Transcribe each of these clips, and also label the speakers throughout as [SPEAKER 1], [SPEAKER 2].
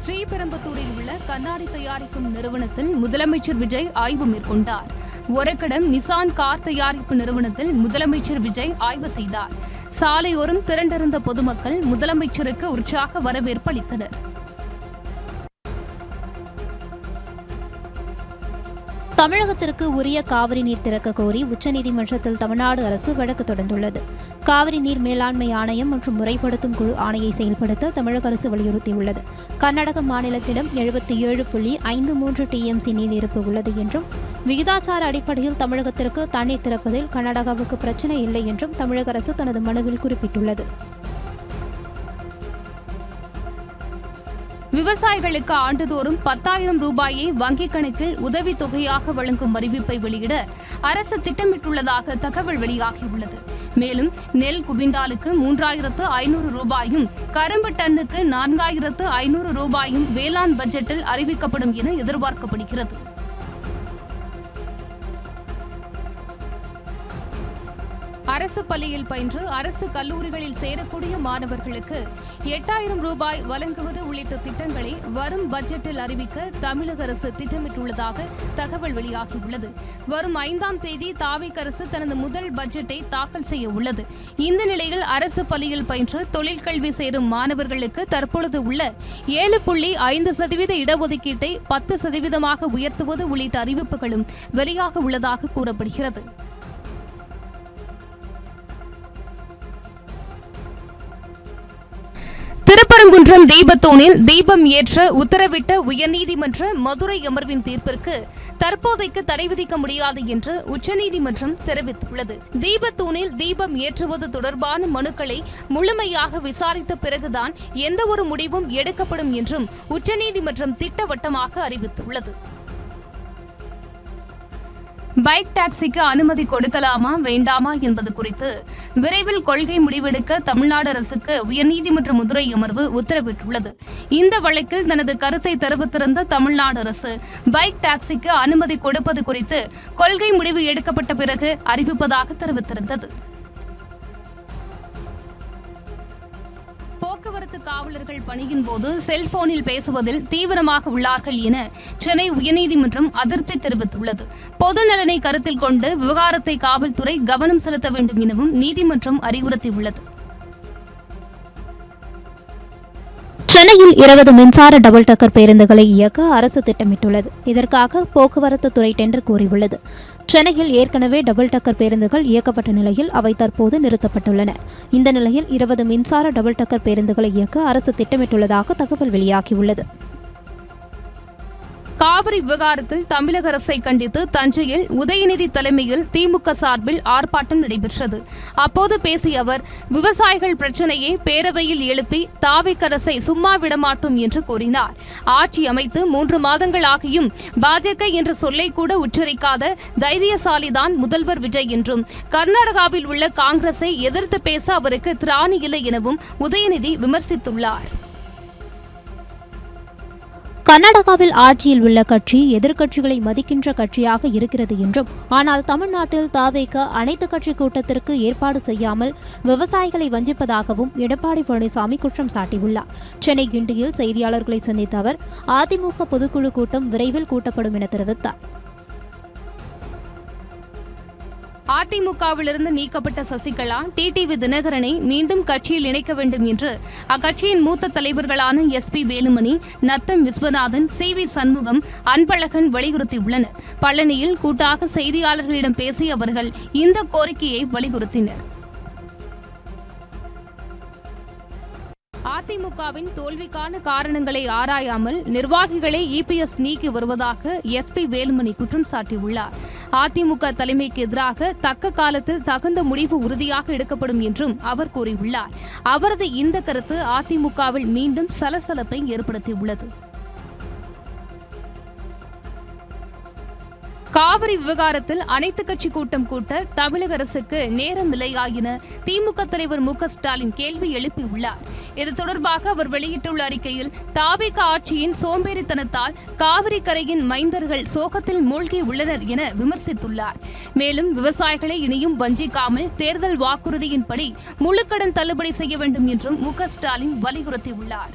[SPEAKER 1] ஸ்ரீபெரும்புதூரில் உள்ள கண்ணாடி தயாரிக்கும் நிறுவனத்தில் முதலமைச்சர் விஜய் ஆய்வு மேற்கொண்டார். ஒரக்கடம் நிசான் கார் தயாரிப்பு நிறுவனத்தில் முதலமைச்சர் விஜய் ஆய்வு செய்தார். சாலையோரம் திரண்டிருந்த பொதுமக்கள் முதலமைச்சருக்கு உற்சாக வரவேற்பு அளித்தனர்.
[SPEAKER 2] தமிழகத்திற்கு உரிய காவிரி நீர் திறக்க கோரி உச்சநீதிமன்றத்தில் தமிழ்நாடு அரசு வழக்கு தொடர்ந்துள்ளது. காவிரி நீர் மேலாண்மை ஆணையம் மற்றும் முறைப்படுத்தும் குழு ஆணையை செயல்படுத்த தமிழக அரசு வலியுறுத்தியுள்ளது. கர்நாடக மாநிலத்திடம் 77.53 TMC நீர் இருப்பு உள்ளது என்றும் விகிதாச்சார அடிப்படையில் தமிழகத்திற்கு தண்ணீர் திறப்பதில் கர்நாடகாவுக்கு பிரச்சினை இல்லை என்றும் தமிழக அரசு தனது மனுவில் குறிப்பிட்டுள்ளது.
[SPEAKER 1] விவசாயிகளுக்கு ஆண்டுதோறும் 10,000 ரூபாயை வங்கிக் கணக்கில் உதவித் தொகையாக வழங்கும் அறிவிப்பை வெளியிட அரசு திட்டமிட்டுள்ளதாக தகவல் வெளியாகியுள்ளது. மேலும் நெல் குவிண்டாலுக்கு 3,500 ரூபாயும் கரும்பு டன்னுக்கு 4,500 ரூபாயும் வேளாண் பட்ஜெட்டில் அறிவிக்கப்படும் என எதிர்பார்க்கப்படுகிறது. அரசு பள்ளியில் பயின்று அரசு கல்லூரிகளில் சேரக்கூடிய மாணவர்களுக்கு 8,000 ரூபாய் வழங்குவது உள்ளிட்ட திட்டங்களை வரும் பட்ஜெட்டில் அறிவிக்க தமிழக அரசு திட்டமிட்டுள்ளதாக தகவல் வெளியாகியுள்ளது. வரும் 5ஆம் தேதி தாவேக அரசு தனது முதல் பட்ஜெட்டை தாக்கல் செய்ய உள்ளது. இந்த நிலையில் அரசு பள்ளியில் பயின்று தொழிற்கல்வி சேரும் மாணவர்களுக்கு தற்பொழுது உள்ள 7.5% இடஒதுக்கீட்டை 10% உயர்த்துவது உள்ளிட்ட அறிவிப்புகளும் வெளியாக உள்ளதாக கூறப்படுகிறது. திருப்பரங்குன்றம் தீபத்தூணில் தீபம் ஏற்ற உத்தரவிட்ட உயர்நீதிமன்ற மதுரை அமர்வின் தீர்ப்பிற்கு தற்போதைக்கு தடை விதிக்க முடியாது என்று உச்சநீதிமன்றம் தெரிவித்துள்ளது. தீபத்தூணில் தீபம் ஏற்றுவது தொடர்பான மனுக்களை முழுமையாக விசாரித்த பிறகுதான் எந்தவொரு முடிவும் எடுக்கப்படும் என்றும் உச்சநீதிமன்றம் திட்டவட்டமாக அறிவித்துள்ளது. பைக் டாக்ஸிக்கு அனுமதி கொடுக்கலாமா வேண்டாமா என்பது குறித்து விரைவில் கொள்கை முடிவெடுக்க தமிழ்நாடு அரசுக்கு உயர்நீதிமன்ற மதுரை அமர்வு உத்தரவிட்டுள்ளது. இந்த வழக்கில் தனது கருத்தை தெரிவித்திருந்த தமிழ்நாடு அரசு பைக் டாக்ஸிக்கு அனுமதி கொடுப்பது குறித்து கொள்கை முடிவு எடுக்கப்பட்ட பிறகு அறிவிப்பதாக தெரிவித்திருந்தது. போக்குவரத்து காவலர்கள் பணியின் போது செல்போனில் பேசுவதில் தீவிரமாக உள்ளார்கள் என சென்னை உயர்நீதிமன்றம் அதிருப்தி தெரிவித்துள்ளது. பொது நலனை கருத்தில் கொண்டு விவகாரத்தை காவல்துறை கவனம் செலுத்த வேண்டும் எனவும் நீதிமன்றம் அறிவுறுத்தியுள்ளது.
[SPEAKER 2] சென்னையில் 20 மின்சார டபுள் டக்கர் பேருந்துகளை இயக்க அரசு திட்டமிட்டுள்ளது. இதற்காக போக்குவரத்து துறை டெண்டர் கோரியுள்ளது. சென்னையில் ஏற்கனவே டபுள் டக்கர் பேருந்துகள் இயக்கப்பட்ட நிலையில் அவை தற்போது நிறுத்தப்பட்டுள்ளன. இந்த நிலையில் 20 மின்சார டபுள் டக்கர் பேருந்துகளை இயக்க அரசு திட்டமிட்டுள்ளதாக தகவல் வெளியாகியுள்ளது.
[SPEAKER 1] காவிரி விவகாரத்தில் தமிழக அரசை கண்டித்து தஞ்சையில் உதயநிதி தலைமையில் திமுக சார்பில் ஆர்ப்பாட்டம் நடைபெற்றது. அப்போது பேசிய அவர், விவசாயிகள் பிரச்சினையை பேரவையில் எழுப்பி தாவேக அரசை சும்மா விடமாட்டோம் என்று கூறினார். ஆட்சி அமைத்து 3 மாதங்கள் ஆகியும் பாஜக என்ற சொல்லை கூட உச்சரிக்காத தைரியசாலிதான் முதல்வர் விஜய் என்றும் கர்நாடகாவில் உள்ள காங்கிரஸை எதிர்த்து பேச அவருக்கு திராணி இல்லை எனவும் உதயநிதி விமர்சித்துள்ளார்.
[SPEAKER 2] கர்நாடகாவில் ஆட்சியில் உள்ள கட்சி எதிர்க்கட்சிகளை மதிக்கின்ற கட்சியாக இருக்கிறது என்றும், ஆனால் தமிழ்நாட்டில் தாவேக அனைத்து கட்சி கூட்டத்திற்கு ஏற்பாடு செய்யாமல் விவசாயிகளை வஞ்சிப்பதாகவும் எடப்பாடி பழனிசாமி குற்றம் சாட்டியுள்ளார். சென்னை கிண்டியில் செய்தியாளர்களை சந்தித்த அவர், அதிமுக பொதுக்குழு கூட்டம் விரைவில் கூட்டப்படும் என தெரிவித்தார்.
[SPEAKER 1] அதிமுகவிலிருந்து நீக்கப்பட்ட சசிகலா, டிடிவி தினகரனை மீண்டும் கட்சியில் இணைக்க வேண்டும் என்று அக்கட்சியின் மூத்த தலைவர்களான SP வேலுமணி, நத்தம் விஸ்வநாதன், CV சண்முகம், அன்பழகன் வலியுறுத்தியுள்ளனர். பழனியில் கூட்டாக செய்தியாளர்களிடம் பேசிய அவர்கள் இந்த கோரிக்கையை வலியுறுத்தினர். அதிமுகவின் தோல்விக்கான காரணங்களை ஆராயாமல் நிர்வாகிகளை EPS நீக்கி வருவதாக SP வேலுமணி குற்றம் சாட்டியுள்ளார். அதிமுக தலைமைக்கு எதிராக தக்க காலத்தில் தகுந்த முடிவு உறுதியாக எடுக்கப்படும் என்றும் அவர் கூறியுள்ளார். அவரது இந்த கருத்து அதிமுகவில் மீண்டும் சலசலப்பை ஏற்படுத்தியுள்ளது. காவிரி விவகாரத்தில் அனைத்து கட்சி கூட்டம் கூட்ட தமிழக அரசுக்கு நேரமில்லையா என திமுக தலைவர் MK ஸ்டாலின் கேள்வி எழுப்பியுள்ளார். இது தொடர்பாக அவர் வெளியிட்டுள்ள அறிக்கையில், தாவேக ஆட்சியின் சோம்பேறித்தனத்தால் காவிரி கரையின் மைந்தர்கள் சோகத்தில் மூழ்கி உள்ளனர் என விமர்சித்துள்ளார். மேலும் விவசாயிகளை இனியும் வஞ்சிக்காமல் தேர்தல் வாக்குறுதியின்படி முழுக்கடன் தள்ளுபடி செய்ய வேண்டும் என்றும் MK ஸ்டாலின் வலியுறுத்தியுள்ளார்.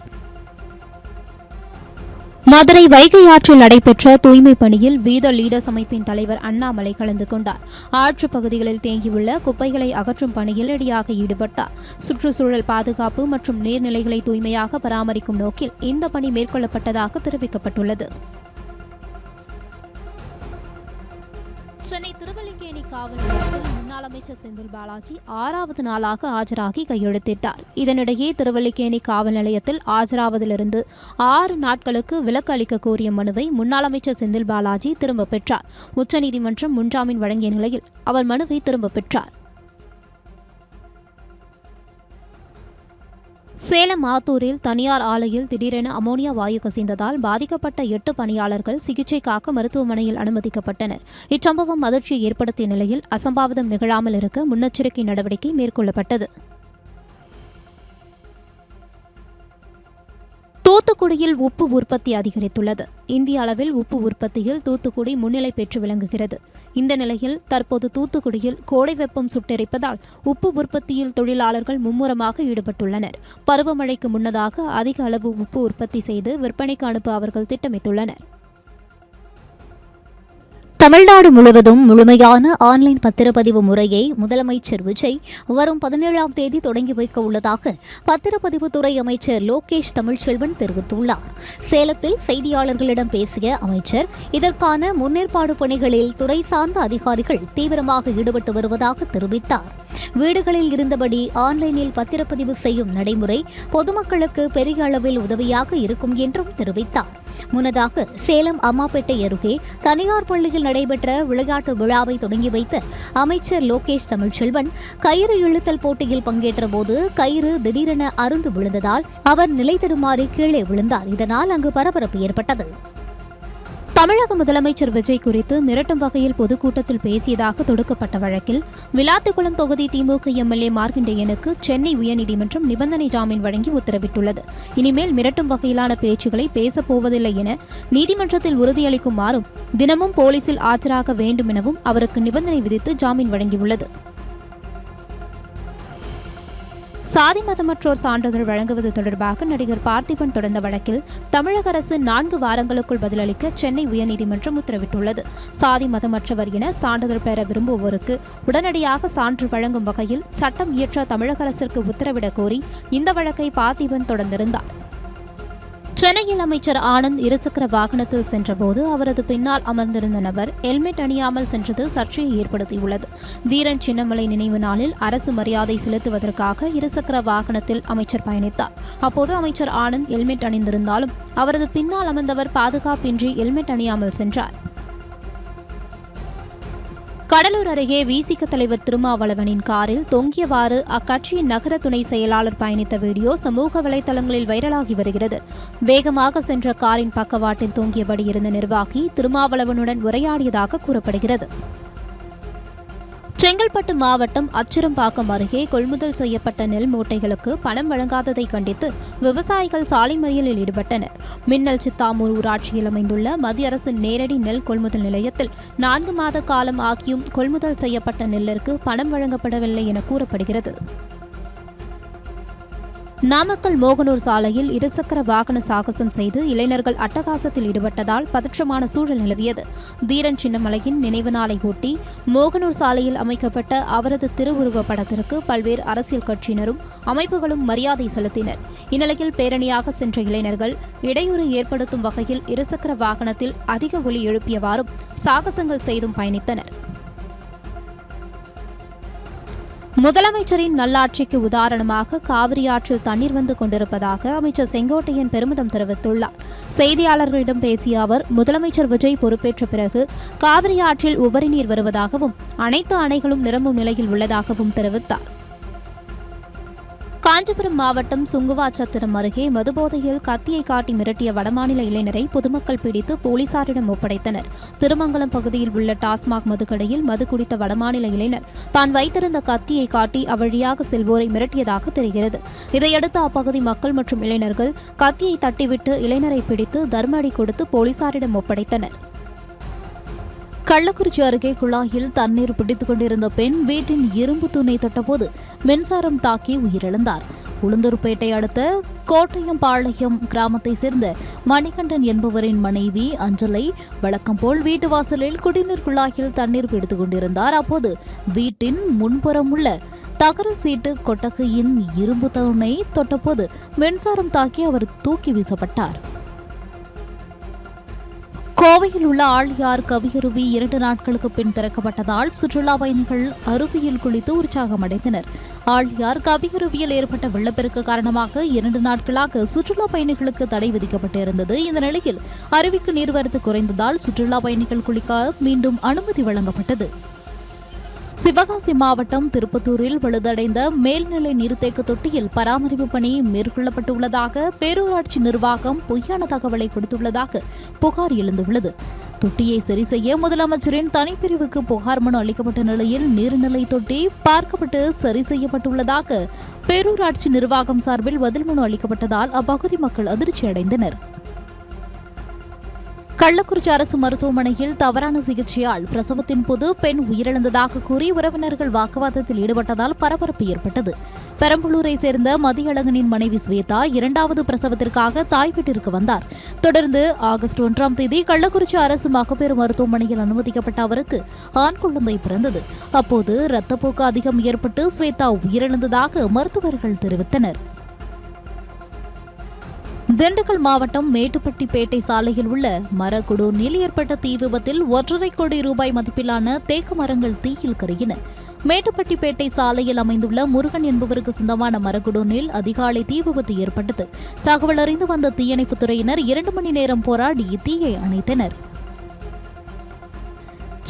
[SPEAKER 2] மதுரை வைகை ஆற்றில் நடைபெற்ற தூய்மை பணியில் வீத லீடர்ஸ் அமைப்பின் தலைவர் அண்ணாமலை கலந்து கொண்டார். ஆற்றுப் பகுதிகளில் தேங்கியுள்ள குப்பைகளை அகற்றும் பணியில் நேரடியாக ஈடுபட்டார். சுற்றுச்சூழல் பாதுகாப்பு மற்றும் நீர்நிலைகளை தூய்மையாக பராமரிக்கும் நோக்கில் இந்த பணி மேற்கொள்ளப்பட்டதாக தெரிவிக்கப்பட்டுள்ளது. சென்னை திருவல்லிக்கேணி காவல் நிலையத்தில் முன்னாள் அமைச்சர் செந்தில் பாலாஜி 6வது நாளாக ஆஜராகி கையெழுத்திட்டார். இதனிடையே திருவல்லிக்கேணி காவல் நிலையத்தில் ஆஜராவதிலிருந்து 6 நாட்களுக்கு விலக்கு அளிக்க கோரிய மனுவை முன்னாள் அமைச்சர் செந்தில் பாலாஜி திரும்பப் பெற்றார். உச்சநீதிமன்றம் முன்ஜாமீன் வழங்கிய நிலையில் அவர் மனுவை திரும்பப் பெற்றார். சேலம் ஆத்தூரில் தனியார் ஆலையில் திடீரென அமோனியா வாயு கசிந்ததால் பாதிக்கப்பட்ட 8 பணியாளர்கள் சிகிச்சைக்காக மருத்துவமனையில் அனுமதிக்கப்பட்டனர். இச்சம்பவம் அதிர்ச்சியை ஏற்படுத்திய நிலையில் அசம்பாவிதம் நிகழாமல் இருக்க முன்னெச்சரிக்கை நடவடிக்கை மேற்கொள்ளப்பட்டது. தூத்துக்குடியில் உப்பு உற்பத்தி அதிகரித்துள்ளது. இந்திய அளவில் உப்பு உற்பத்தியில் தூத்துக்குடி முன்னிலை பெற்று விளங்குகிறது. இந்த நிலையில் தற்போது தூத்துக்குடியில் கோடை வெப்பம் சுட்டெரிப்பதால் உப்பு உற்பத்தியில் தொழிலாளர்கள் மும்முரமாக ஈடுபட்டுள்ளனர். பருவமழைக்கு முன்னதாக அதிக அளவு உப்பு உற்பத்தி செய்து விற்பனைக்கு அனுப்ப அவர்கள் திட்டமிட்டுள்ளனர். தமிழ்நாடு முழுவதும் முழுமையான ஆன்லைன் பத்திரப்பதிவு முறையை முதலமைச்சர் விஜய் வரும் 17ஆம் தேதி தொடங்கி வைக்க உள்ளதாக பத்திரப்பதிவுத்துறை அமைச்சர் லோகேஷ் தமிழ்ச்செல்வன் தெரிவித்துள்ளார். சேலத்தில் செய்தியாளர்களிடம் பேசிய அமைச்சர் இதற்கான முன்னேற்பாடு பணிகளில் துறை சார்ந்த அதிகாரிகள் தீவிரமாக ஈடுபட்டு வருவதாக தெரிவித்தார். வீடுகளில் இருந்தபடி ஆன்லைனில் பத்திரப்பதிவு செய்யும் நடைமுறை பொதுமக்களுக்கு பெரிய அளவில் உதவியாக இருக்கும் என்றும் தெரிவித்தார். முன்னதாக சேலம் அம்மாப்பேட்டை அருகே தனியார் பள்ளியில் நடைபெற்ற விளையாட்டு விழாவை தொடங்கி வைத்த அமைச்சர் லோகேஷ் தமிழ்ச்செல்வன் கயிறு இழுத்தல் போட்டியில் பங்கேற்ற போது கயிறு திடீரென அறுந்து விழுந்ததால் அவர் நிலை தடுமாறி கீழே விழுந்தார். இதனால் அங்கு பரபரப்பு ஏற்பட்டது. தமிழக முதலமைச்சர் விஜய் குறித்து மிரட்டும் வகையில் பொதுக்கூட்டத்தில் பேசியதாக தொடுக்கப்பட்ட வழக்கில் விளாத்திக்குளம் தொகுதி திமுக எம்எல்ஏ மார்க்கண்டேயனுக்கு சென்னை உயர்நீதிமன்றம் நிபந்தனை ஜாமீன் வழங்கி உத்தரவிட்டுள்ளது. இனிமேல் மிரட்டும் வகையிலான பேச்சுகளை பேசப்போவதில்லை என நீதிமன்றத்தில் உறுதியளிக்குமாறும் தினமும் போலீசில் ஆஜராக வேண்டும் எனவும் அவருக்கு நிபந்தனை விதித்து ஜாமீன் வழங்கியுள்ளது. சாதி மதமற்றோர் சான்றிதழ் வழங்குவது தொடர்பாக நடிகர் பார்த்திபன் தொடர்ந்த வழக்கில் தமிழக அரசு 4 வாரங்களுக்குள் பதிலளிக்க சென்னை உயர்நீதிமன்றம் உத்தரவிட்டுள்ளது. சாதி மதமற்றவர் என சான்றிதழ் பெற விரும்புவோருக்கு உடனடியாக சான்று வழங்கும் வகையில் சட்டம் இயற்ற தமிழக அரசிற்கு உத்தரவிடக் கோரி இந்த வழக்கை பார்த்திபன் தொடர்ந்திருந்தார். சென்னையில் அமைச்சர் ஆனந்த் இருசக்கர வாகனத்தில் சென்றபோது அவரது பின்னால் அமர்ந்திருந்த நபர் ஹெல்மெட் அணியாமல் சென்றது சர்ச்சையை ஏற்படுத்தியுள்ளது. தீரன் சின்னமலை நினைவு நாளில் அரசு மரியாதை செலுத்துவதற்காக இருசக்கர வாகனத்தில் அமைச்சர் பயணித்தார். அப்போது அமைச்சர் ஆனந்த் ஹெல்மெட் அணிந்திருந்தாலும் அவரது பின்னால் அமர்ந்தவர் பாதுகாப்பின்றி ஹெல்மெட் அணியாமல் சென்றார். கடலூர் அருகே விசிக தலைவர் திருமாவளவனின் காரில் தொங்கியவாறு அக்கட்சியின் நகர துணை செயலாளர் பயணித்த வீடியோ சமூக வலைதளங்களில் வைரலாகி வருகிறது. வேகமாக சென்ற காரின் பக்கவாட்டில் தொங்கியபடி இருந்த நிர்வாகி திருமாவளவனுடன் உரையாடியதாக கூறப்படுகிறது. செங்கல்பட்டு மாவட்டம் அச்சிரம்பாக்கம் அருகே கொள்முதல் செய்யப்பட்ட நெல் மூட்டைகளுக்கு பணம் வழங்காததை கண்டித்து விவசாயிகள் சாலை மறியலில் ஈடுபட்டனர். மின்னல் சித்தாமூர் ஊராட்சியில் அமைந்துள்ள மத்திய அரசின் நேரடி நெல் கொள்முதல் நிலையத்தில் 4 மாத காலம் ஆகியும் கொள்முதல் செய்யப்பட்ட நெல்லிற்கு பணம் வழங்கப்படவில்லை என கூறப்படுகிறது. நாமக்கல் மோகனூர் சாலையில் இருசக்கர வாகன சாகசம் செய்து இளைஞர்கள் அட்டகாசத்தில் ஈடுபட்டதால் பதற்றமான சூழல் நிலவியது. தீரன் சின்னமலையின் நினைவு நாளை ஒட்டி மோகனூர் சாலையில் அமைக்கப்பட்ட அவரது திருவுருவப் படத்திற்கு பல்வேறு அரசியல் கட்சியினரும் அமைப்புகளும் மரியாதை செலுத்தினர். இந்நிலையில் பேரணியாக சென்ற இளைஞர்கள் இடையூறு ஏற்படுத்தும் வகையில் இருசக்கர வாகனத்தில் அதிக ஒலி எழுப்பியவாறும் சாகசங்கள் செய்தும் பயணித்தனர். முதலமைச்சரின் நல்லாட்சிக்கு உதாரணமாக காவிரி ஆற்றில் தண்ணீர் வந்து கொண்டிருப்பதாக அமைச்சர் செங்கோட்டையன் பெருமிதம் தெரிவித்துள்ளார். செய்தியாளர்களிடம் பேசிய அவர் முதலமைச்சர் விஜய் பொறுப்பேற்ற பிறகு காவிரி ஆற்றில் உபரி நீர் வருவதாகவும் அனைத்து அணைகளும் நிரம்பும் நிலையில் உள்ளதாகவும் தெரிவித்தார். காஞ்சிபுரம் மாவட்டம் சுங்குவாச்சத்திரம் அருகே மதுபோதையில் கத்தியை காட்டி மிரட்டிய வடமாநில இளைஞரை பொதுமக்கள் பிடித்து போலீசாரிடம் ஒப்படைத்தனர். திருமங்கலம் பகுதியில் உள்ள டாஸ்மாக் மதுக்கடையில் மது குடித்த வடமாநில இளைஞர் தான் வைத்திருந்த கத்தியை காட்டி அவ்வழியாக செல்வோரை மிரட்டியதாக தெரிகிறது. இதையடுத்து அப்பகுதி மக்கள் மற்றும் இளைஞர்கள் கத்தியை தட்டிவிட்டு இளைஞரை பிடித்து தர்மஅடி கொடுத்து போலீசாரிடம் ஒப்படைத்தனர். கள்ளக்குறிச்சி அருகே குழாயில் தண்ணீர் பிடித்துக் கொண்டிருந்த பெண் வீட்டின் இரும்பு தூணை தொட்டபோது மின்சாரம் தாக்கி உயிரிழந்தார். உளுந்தூர்பேட்டை அடுத்த கோட்டையம்பாளையம் கிராமத்தை சேர்ந்த மணிகண்டன் என்பவரின் மனைவி அஞ்சலை வழக்கம் போல் வீட்டு வாசலில் குடிநீர் குழாயில் தண்ணீர் பிடித்துக் கொண்டிருந்தார். அப்போது வீட்டின் முன்புறம் உள்ள தகர சீட்டு கொட்டகையின் இரும்பு தூணை தொட்டபோது மின்சாரம் தாக்கி அவர் தூக்கி வீசப்பட்டார். கோவையில் உள்ள ஆழியார் கவியருவி 2 நாட்களுக்கு பின் திறக்கப்பட்டதால் சுற்றுலா பயணிகள் அருவியில் குளித்து உற்சாகமடைந்தனர். ஆழியார் கவியருவியில் ஏற்பட்ட வெள்ளப்பெருக்கு காரணமாக 2 நாட்களாக சுற்றுலா பயணிகளுக்கு தடை விதிக்கப்பட்டிருந்தது. இந்த நிலையில் அருவிக்கு நீர்வரத்து குறைந்ததால் சுற்றுலா பயணிகள் குளிக்க மீண்டும் அனுமதி வழங்கப்பட்டது. சிவகாசி மாவட்டம் திருப்பத்தூரில் பழுதடைந்த மேல்நிலை நீர்த்தேக்க தொட்டியில் பராமரிப்பு பணி மேற்கொள்ளப்பட்டுள்ளதாக பேரூராட்சி நிர்வாகம் பொய்யான தகவலை கொடுத்துள்ளதாக புகார் எழுந்துள்ளது. தொட்டியை சரி செய்ய முதலமைச்சரின் தனிப்பிரிவுக்கு புகார் மனு அளிக்கப்பட்ட நிலையில் நீர்நிலை தொட்டி பார்க்கப்பட்டு சரி செய்யப்பட்டுள்ளதாக பேரூராட்சி நிர்வாகம் சார்பில் பதில் மனு அளிக்கப்பட்டதால் அப்பகுதி மக்கள் அதிர்ச்சி அடைந்தனர். கள்ளக்குறிச்சி அரசு மருத்துவமனையில் தவறான சிகிச்சையால் பிரசவத்தின் போது பெண் உயிரிழந்ததாக கூறி உறவினர்கள் வாக்குவாதத்தில் ஈடுபட்டதால் பரபரப்பு ஏற்பட்டது. பெரம்பலூரை சேர்ந்த மதியழகனின் மனைவி ஸ்வேதா 2வது பிரசவத்திற்காக தாய் வீட்டிற்கு வந்தார். தொடர்ந்து ஆகஸ்ட் 1ஆம் தேதி கள்ளக்குறிச்சி அரசு மகப்பேறு மருத்துவமனையில் அனுமதிக்கப்பட்ட அவருக்கு ஆண் குழந்தை பிறந்தது. அப்போது இரத்தப்போக்கு அதிகம் ஏற்பட்டு ஸ்வேதா உயிரிழந்ததாக மருத்துவர்கள் தெரிவித்தனர். திண்டுக்கல் மாவட்டம் மேட்டுப்பட்டிப்பேட்டை சாலையில் உள்ள மரக்குடோனில் ஏற்பட்ட தீ விபத்தில் 1.5 கோடி ரூபாய் மதிப்பிலான தேக்கு மரங்கள் தீயில் கருகின. மேட்டுப்பட்டிப்பேட்டை சாலையில் அமைந்துள்ள முருகன் என்பவருக்கு சொந்தமான மரக்குடோனில் அதிகாலை தீ விபத்து ஏற்பட்டது. தகவல் அறிந்து வந்த தீயணைப்புத் துறையினர் 2 மணி நேரம் போராடி தீயை அணைத்தனர்.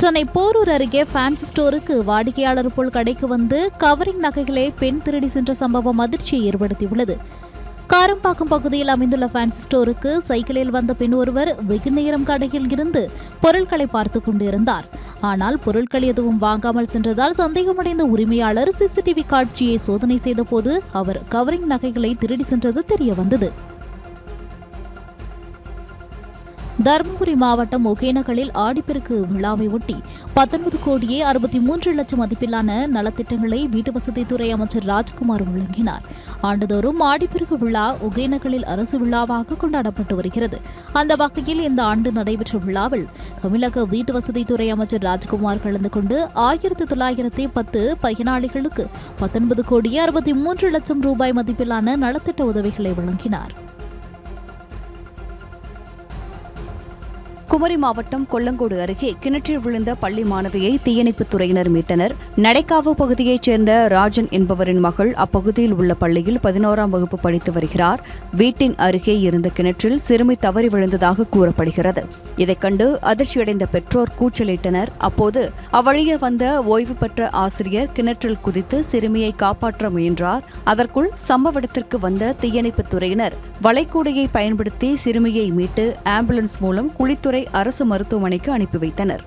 [SPEAKER 2] சென்னை போரூர் அருகே ஃபேன்சி ஸ்டோருக்கு வாடிக்கையாளர் போல் கடைக்கு வந்து கவரிங் நகைகளை பெண் திருடி சென்ற சம்பவம் அதிர்ச்சியை ஏற்படுத்தியுள்ளது. காரம்பாக்கம் பகுதியில் அமைந்துள்ள ஃபேன்சி ஸ்டோருக்கு சைக்கிளில் வந்த பெண் ஒருவர் வெகு நேரம் கடையில் இருந்து பொருட்களை பார்த்துக் கொண்டிருந்தார். ஆனால் பொருட்கள் எதுவும் வாங்காமல் சென்றதால் சந்தேகமடைந்த உரிமையாளர் சிசிடிவி காட்சியை சோதனை செய்தபோது அவர் கவரிங் நகைகளை திருடி சென்றது தெரியவந்தது. தருமபுரி மாவட்டம் ஒகேனக்கலில் ஆடிப்பெருக்கு விழாவை ஒட்டி 19 கோடியே 63 லட்சம் மதிப்பிலான நலத்திட்டங்களை வீட்டுவசதித்துறை அமைச்சர் ராஜ்குமார் வழங்கினார். ஆண்டுதோறும் ஆடிப்பெருக்கு விழா ஒகேனக்கலில் அரசு விழாவாக கொண்டாடப்பட்டு வருகிறது. அந்த வகையில் இந்த ஆண்டு நடைபெற்ற விழாவில் தமிழக வீட்டுவசதித்துறை அமைச்சர் ராஜ்குமார் கலந்து கொண்டு 1910 பயனாளிகளுக்கு 19 கோடியே 63 லட்சம் ரூபாய் மதிப்பிலான நலத்திட்ட உதவிகளை வழங்கினார்.
[SPEAKER 3] குமரி மாவட்டம் கொல்லங்கோடு அருகே கிணற்றில் விழுந்த பள்ளி மாணவியை தீயணைப்புத் துறையினர் மீட்டனர். நடைக்காவு பகுதியைச் சேர்ந்த ராஜன் என்பவரின் மகள் அப்பகுதியில் உள்ள பள்ளியில் 11ஆம் வகுப்பு படித்து வருகிறார். வீட்டின் அருகே இருந்த கிணற்றில் சிறுமி தவறி விழுந்ததாக கூறப்படுகிறது. இதைக் கண்டு அதிர்ச்சியடைந்த பெற்றோர் கூச்சலிட்டனர். அப்போது அவ்வழியே வந்த ஓய்வு பெற்ற ஆசிரியர் கிணற்றில் குதித்து சிறுமியை காப்பாற்ற முயன்றார். அதற்குள் சம்பவ இடத்திற்கு வந்த தீயணைப்புத் துறையினர் வளைக்கூடையை பயன்படுத்தி சிறுமியை மீட்டு ஆம்புலன்ஸ் மூலம் குளித்துறை அரசு மருத்துவமனைக்கு அனுப்பி வைத்தனர்.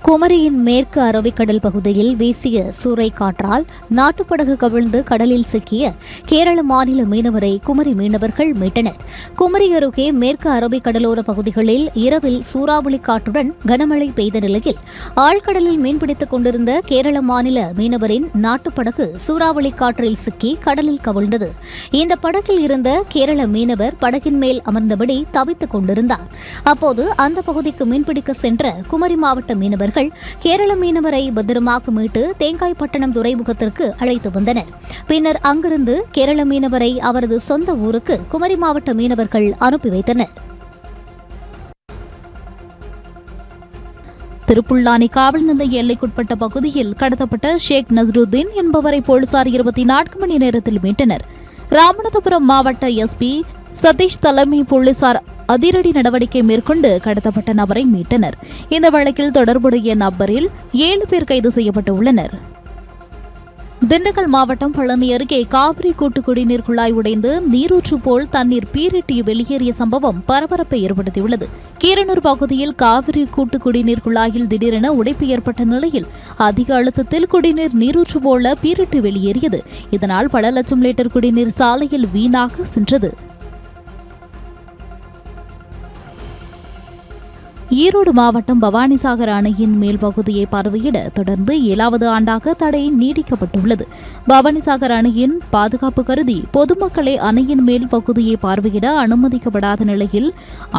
[SPEAKER 2] குமரியின் மேற்கு அரபிக்கடல் பகுதியில் வீசிய சூறைக்காற்றால் நாட்டுப்படகு கவிழ்ந்து கடலில் சிக்கிய கேரள மாநில மீனவரை குமரி மீனவர்கள் மீட்டனர். குமரி அருகே மேற்கு அரபிக்கடலோர பகுதிகளில் இரவில் சூறாவளி காற்றுடன் கனமழை பெய்த நிலையில் ஆழ்கடலில் மீன்பிடித்துக் கொண்டிருந்த கேரள மாநில மீனவரின் நாட்டுப்படகு சூறாவளி காற்றில் சிக்கி கடலில் கவிழ்ந்தது. இந்த படகில் இருந்த கேரள மீனவர் படகின் மேல் அமர்ந்தபடி தவித்துக் கொண்டிருந்தார். அப்போது அந்த பகுதிக்கு மீன்பிடிக்க சென்ற குமரி மாவட்ட மீனவர்கள் கேரள மீனவரை பத்திரமாக மீட்டு தேங்காய்பட்டணம் துறைமுகத்திற்கு அழைத்து வந்தனர். பின்னர் அங்கிருந்து கேரள மீனவரை அவரது சொந்த ஊருக்கு குமரி மாவட்ட மீனவர்கள் அனுப்பி வைத்தனர். திருப்புல்லானி காவல் நிலைய எல்லைக்குட்பட்ட பகுதியில் கடத்தப்பட்ட ஷேக் நஸ்ருதீன் என்பவரை போலீசார் 24 மணி நேரத்தில் மீட்டனர். ராமநாதபுரம் மாவட்ட எஸ்பி சதீஷ் தலைமை போலீசார் அதிரடி நடவடிக்கை மேற்கொண்டு கடத்தப்பட்ட நபரை மீட்டனர். இந்த வழக்கில் தொடர்புடைய நபரில் 7 பேர் கைது செய்யப்பட்டுள்ளனர். திண்டுக்கல் மாவட்டம் பழனி அருகே காவிரி கூட்டு குடிநீர் குழாய் உடைந்து நீரூற்று போல் தண்ணீர் பீரிட்டு வெளியேறிய சம்பவம் பரபரப்பை ஏற்படுத்தியுள்ளது. கீரனூர் பகுதியில் காவிரி கூட்டு குடிநீர் குழாயில் திடீரென உடைப்பு ஏற்பட்ட நிலையில் அதிக அழுத்தத்தில் குடிநீர் நீரூற்று போல பீரிட்டு வெளியேறியது. இதனால் பல லட்சம் லிட்டர் குடிநீர் சாலையில் வீணாக சென்றது.
[SPEAKER 4] ஈரோடு மாவட்டம் பவானிசாகர் அணையின் மேல் பகுதியை பார்வையிட தொடர்ந்து 7வது ஆண்டாக தடை நீடிக்கப்பட்டுள்ளது. பவானிசாகர் அணையின் பாதுகாப்பு கருதி பொதுமக்களை அணையின் மேல் பகுதியை பார்வையிட அனுமதிக்கப்படாத நிலையில்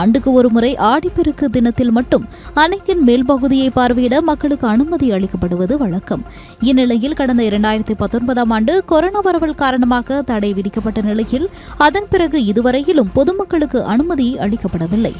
[SPEAKER 4] ஆண்டுக்கு ஒருமுறை ஆடிப்பெருக்கு தினத்தில் மட்டும் அணையின் மேல் பகுதியை பார்வையிட மக்களுக்கு அனுமதி அளிக்கப்படுவது வழக்கம். இந்நிலையில் கடந்த 2019ஆம் ஆண்டு கொரோனா பரவல் காரணமாக தடை விதிக்கப்பட்ட நிலையில் அதன் பிறகு இதுவரையிலும் பொதுமக்களுக்கு அனுமதி அளிக்கப்படவில்லை.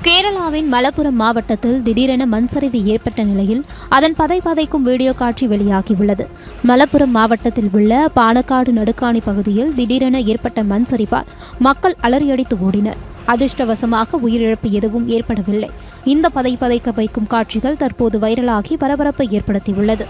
[SPEAKER 2] கேரளாவின் மலப்புரம் மாவட்டத்தில் திடீரென மண் சரிவு ஏற்பட்ட நிலையில் அதன் பதைக்கும் வீடியோ காட்சி வெளியாகியுள்ளது. மலப்புரம் மாவட்டத்தில் உள்ள பாலக்காடு நடுக்காணி பகுதியில் திடீரென ஏற்பட்ட மண் சரிவால் மக்கள் அலறியடித்து ஓடினர். அதிர்ஷ்டவசமாக உயிரிழப்பு எதுவும் ஏற்படவில்லை. இந்த பதைக்க வைக்கும் காட்சிகள் தற்போது வைரலாகி பரபரப்பை ஏற்படுத்தியுள்ளது.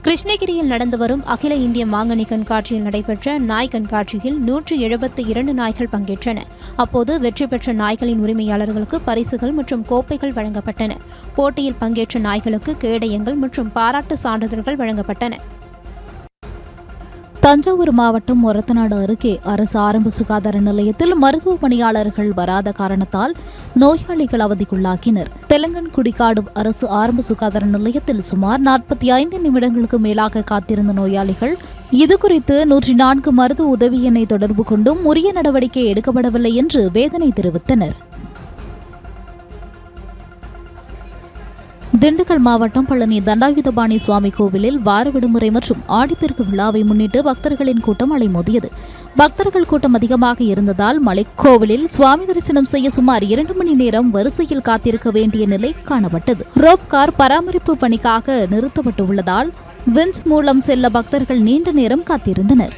[SPEAKER 2] கிருஷ்ணகிரியில் நடந்து வரும் அகில இந்திய மாங்கனி கண்காட்சியில் நடைபெற்ற நாய் கண்காட்சியில் 172 நாய்கள் பங்கேற்றன. அப்போது வெற்றி பெற்ற நாய்களின் உரிமையாளர்களுக்கு பரிசுகள் மற்றும் கோப்பைகள் வழங்கப்பட்டன. போட்டியில் பங்கேற்ற நாய்களுக்கு கேடயங்கள் மற்றும் பாராட்டு சான்றிதழ்கள் வழங்கப்பட்டன.
[SPEAKER 4] தஞ்சாவூர் மாவட்டம் ஒரத்தநாடு அருகே அரசு ஆரம்ப சுகாதார நிலையத்தில் மருத்துவ பணியாளர்கள் வராத காரணத்தால் நோயாளிகள் அவதிக்குள்ளாகினர். தெலங்கன்குடிக்காடு அரசு ஆரம்ப சுகாதார நிலையத்தில் சுமார் 45 நிமிடங்களுக்கு மேலாக காத்திருந்த நோயாளிகள் இதுகுறித்து 104 மருத்துவ உதவி எண்ணை தொடர்பு கொண்டும் உரிய நடவடிக்கை எடுக்கப்படவில்லை என்று வேதனை தெரிவித்தனர். திண்டுக்கல் மாவட்டம் பழனி தண்டாயுதபாணி சுவாமி கோவிலில் வார விடுமுறை மற்றும் ஆடிப்பெருக்கு விழாவை முன்னிட்டு பக்தர்களின் கூட்டம் அலைமோதியது. பக்தர்கள் கூட்டம் அதிகமாக இருந்ததால் மலைக்கோவிலில் சுவாமி தரிசனம் செய்ய சுமார் 2 மணி நேரம் வரிசையில் காத்திருக்க வேண்டிய நிலை காணப்பட்டது. ரோப் கார் பராமரிப்பு பணிக்காக நிறுத்தப்பட்டுள்ளதால் விஞ்ச் மூலம் செல்ல பக்தர்கள் நீண்ட நேரம் காத்திருந்தனர்.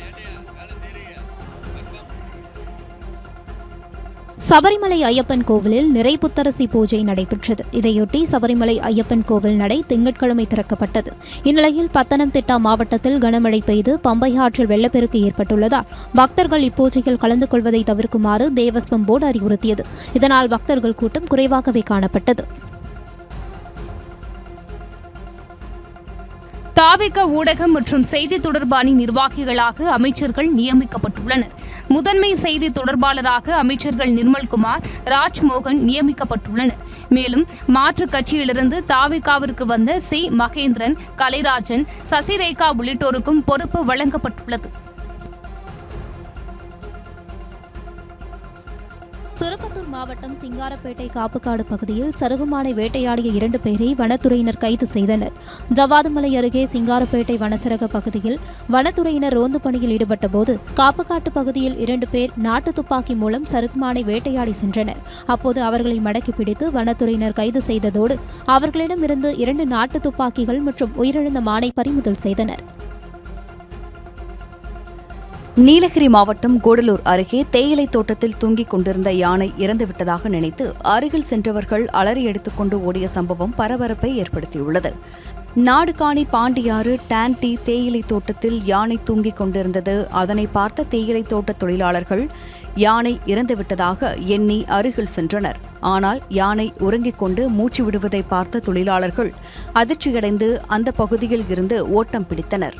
[SPEAKER 2] சபரிமலை ஐயப்பன் கோவிலில் நிறை புத்தரசி பூஜை நடைபெற்றது. இதையொட்டி சபரிமலை ஐயப்பன் கோவில் நடை திங்கட்கிழமை திறக்கப்பட்டது. இந்நிலையில் பத்தனம்திட்டா மாவட்டத்தில் கனமழை பெய்து பம்பை ஆற்றில் வெள்ளப்பெருக்கு ஏற்பட்டுள்ளதால் பக்தர்கள் இப்பூஜையில் கலந்து கொள்வதை தவிர்க்குமாறு தேவஸ்வம் போர்டு அறிவுறுத்தியது. இதனால் பக்தர்கள் கூட்டம் குறைவாகவே காணப்பட்டது.
[SPEAKER 1] தாவிக ஊடகம் மற்றும் செய்தி தொடர்பாணி நிர்வாகிகளாக அமைச்சர்கள் நியமிக்கப்பட்டுள்ளனர். முதன்மை செய்தி தொடர்பாளராக அமைச்சர்கள் நிர்மல்குமார், ராஜ்மோகன் நியமிக்கப்பட்டுள்ளனர். மேலும் மாற்றுக் கட்சியிலிருந்து தாவிகாவிற்கு வந்த சி மகேந்திரன், கலைராஜன், சசிரேகா உள்ளிட்டோருக்கும் பொறுப்பு வழங்கப்பட்டுள்ளது.
[SPEAKER 2] திருப்பத்தூர் மாவட்டம் சிங்காரப்பேட்டை காப்புக்காடு பகுதியில் சருகுமானை வேட்டையாடிய 2 பேரை வனத்துறையினர் கைது செய்தனர். ஜவ்வாதுமலை அருகே சிங்காரப்பேட்டை வனச்சரக பகுதியில் வனத்துறையினர் ரோந்து பணியில் ஈடுபட்டபோது காப்புக்காட்டு பகுதியில் 2 பேர் நாட்டு துப்பாக்கி மூலம் சருகுமானை வேட்டையாடி சென்றனர். அப்போது அவர்களை மடக்கி பிடித்து வனத்துறையினர் கைது செய்ததோடு அவர்களிடமிருந்து 2 நாட்டு துப்பாக்கிகள் மற்றும் உயிரிழந்த மானை பறிமுதல் செய்தனர்.
[SPEAKER 3] நீலகிரி மாவட்டம் கூடலூர் அருகே தேயிலை தோட்டத்தில் தூங்கிக் கொண்டிருந்த யானை இறந்துவிட்டதாக நினைத்து அருகில் சென்றவர்கள் அலறி எடுத்துக்கொண்டு ஓடிய சம்பவம் பரபரப்பை ஏற்படுத்தியுள்ளது. நாடுகாணி பாண்டியாறு டான்டி தேயிலை தோட்டத்தில் யானை தூங்கிக் கொண்டிருந்தது. அதனை பார்த்த தேயிலை தோட்ட தொழிலாளர்கள் யானை இறந்துவிட்டதாக எண்ணி அருகில் சென்றனர். ஆனால் யானை உறங்கிக் கொண்டு மூச்சு விடுவதை பார்த்த தொழிலாளர்கள் அதிர்ச்சியடைந்து அந்த பகுதியில் இருந்து ஓட்டம் பிடித்தனர்.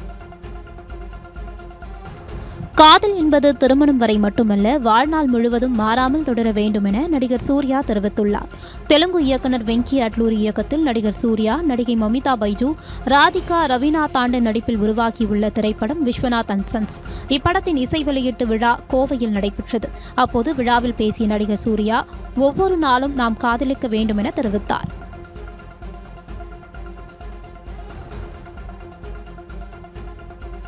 [SPEAKER 2] காதல் என்பது திருமணம் வரை மட்டுமல்ல, வாழ்நாள் முழுவதும் மாறாமல் தொடர வேண்டும் என நடிகர் சூர்யா தெரிவித்துள்ளார். தெலுங்கு இயக்குநர் வெங்கி அட்லூரி இயக்கத்தில் நடிகர் சூர்யா, நடிகை மமிதா பைஜு, ராதிகா, ரவீனா தாண்டன் நடிப்பில் உருவாகியுள்ள திரைப்படம் விஸ்வநாத் அண்ட் சன்ஸ். இப்படத்தின் இசை வெளியீட்டு விழா கோவையில் நடைபெற்றது. அப்போது விழாவில் பேசிய நடிகர் சூர்யா, ஒவ்வொரு நாளும் நாம் காதலிக்க வேண்டும் என தெரிவித்தார்.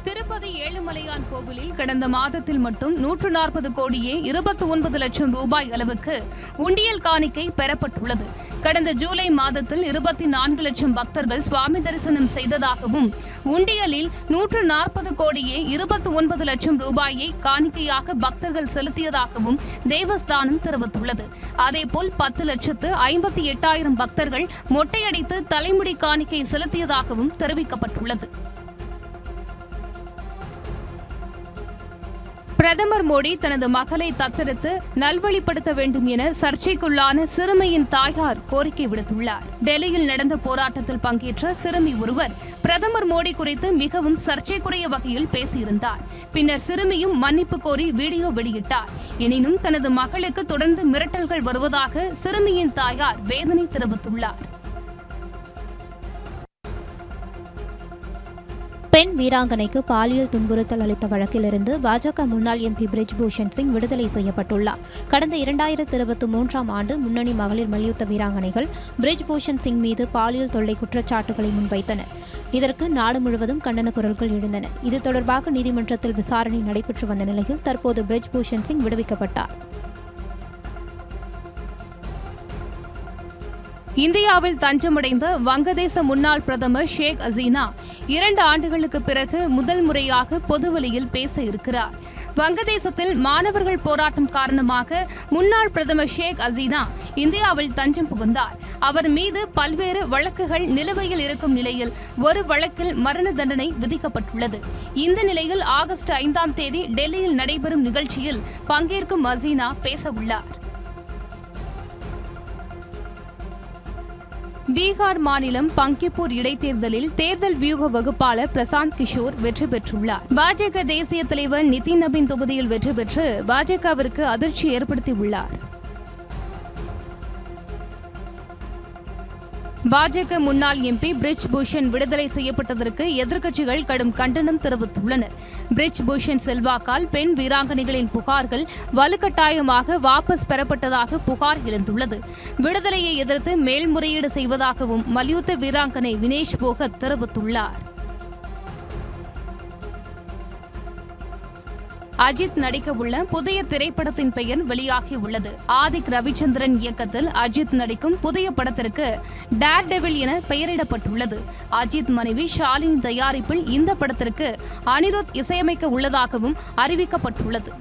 [SPEAKER 1] திருப்பதி ஏழுமலையான் கோவிலில் கடந்த மாதத்தில் மட்டும் 140 கோடியே 29 லட்சம் ரூபாய் அளவுக்கு உண்டியல் காணிக்கை பெறப்பட்டுள்ளது. கடந்த ஜூலை மாதத்தில் 24 லட்சம் பக்தர்கள் சுவாமி தரிசனம் செய்ததாகவும் உண்டியலில் 140 கோடியே 29 லட்சம் ரூபாயை காணிக்கையாக பக்தர்கள் செலுத்தியதாகவும் தேவஸ்தானம் தெரிவித்துள்ளது. அதேபோல் 10,58,000 பக்தர்கள் மொட்டையடித்து தலைமுடி காணிக்கை செலுத்தியதாகவும் தெரிவிக்கப்பட்டுள்ளது. பிரதமர் மோடி தனது மகளை தத்தெடுத்து நல்வழிப்படுத்த வேண்டும் என சர்ச்சைக்குள்ளான சிறுமியின் தாயார் கோரிக்கை விடுத்துள்ளார். டெல்லியில் நடந்த போராட்டத்தில் பங்கேற்ற சிறுமி ஒருவர் பிரதமர் மோடி குறித்து மிகவும் சர்ச்சைக்குரிய வகையில் பேசியிருந்தார். பின்னர் சிறுமியும் மன்னிப்பு கோரி வீடியோ வெளியிட்டார். எனினும் தனது மகளுக்கு தொடர்ந்து மிரட்டல்கள் வருவதாக சிறுமியின் தாயார் வேதனை தெரிவித்துள்ளார்.
[SPEAKER 2] பெண் வீராங்கனைக்கு பாலியல் துன்புறுத்தல் அளித்த வழக்கிலிருந்து பாஜக முன்னாள் எம்பி பிரிஜ் பூஷன் சிங் விடுதலை செய்யப்பட்டுள்ளார். கடந்த 2023ஆம் ஆண்டு முன்னணி மகளிர் மல்யுத்த வீராங்கனைகள் பிரிஜ் பூஷன் சிங் மீது பாலியல் தொல்லை குற்றச்சாட்டுகளை முன்வைத்தனர். இதற்கு நாடு முழுவதும் கண்டன குரல்கள் எழுந்தன. இது தொடர்பாக நீதிமன்றத்தில் விசாரணை நடைபெற்று வந்த நிலையில் தற்போது பிரிஜ் பூஷன் சிங் விடுவிக்கப்பட்டார்.
[SPEAKER 1] இந்தியாவில் தஞ்சமடைந்த வங்கதேச முன்னாள் பிரதமர் ஷேக் ஹசீனா 2 ஆண்டுகளுக்கு பிறகு முதல் முறையாக பொதுவெளியில் பேச இருக்கிறார். வங்கதேசத்தில் மாணவர்கள் போராட்டம் காரணமாக முன்னாள் பிரதமர் ஷேக் ஹசீனா இந்தியாவில் தஞ்சம் புகுந்தார். அவர் மீது பல்வேறு வழக்குகள் நிலுவையில் இருக்கும் நிலையில் ஒரு வழக்கில் மரண தண்டனை விதிக்கப்பட்டுள்ளது. இந்த நிலையில் ஆகஸ்ட் 5ஆம் தேதி டெல்லியில் நடைபெறும் நிகழ்ச்சியில் பங்கேற்கும் ஹசீனா பேசவுள்ளார். பீகார் மாநிலம் பங்கிப்பூர் இடைத்தேர்தலில் தேர்தல் வியூக வகுப்பாளர் பிரசாந்த் கிஷோர் வெற்றி பெற்றுள்ளார். பாஜக தேசிய தலைவர் நிதின் நபீன் தொகுதியில் வெற்றி பெற்று பாஜகவிற்கு அதிர்ச்சி ஏற்படுத்தியுள்ளார். பாஜக முன்னாள் எம்பி பிரிஜ் பூஷன் விடுதலை செய்யப்பட்டதற்கு எதிர்க்கட்சிகள் கடும் கண்டனம் தெரிவித்துள்ளனர். பிரிஜ் பூஷன் செல்வாக்கால் பெண் வீராங்கனைகளின் புகார்கள் வலுக்கட்டாயமாக வாபஸ் பெறப்பட்டதாக புகார் எழுந்துள்ளது. விடுதலையை எதிர்த்து மேல்முறையீடு செய்வதாகவும் மல்யுத்த வீராங்கனை வினேஷ் போகத் தெரிவித்துள்ளார். அஜித் நடிக்கவுள்ள புதிய திரைப்படத்தின் பெயர் வெளியாகியுள்ளது. ஆதிக் ரவிச்சந்திரன் இயக்கத்தில் அஜித் நடிக்கும் புதிய படத்திற்கு டேர் டெவில் என பெயரிடப்பட்டுள்ளது. அஜித் மனைவி ஷாலினி தயாரிப்பில் இந்த படத்திற்கு அனிருத் இசையமைக்க உள்ளதாகவும் அறிவிக்கப்பட்டுள்ளது.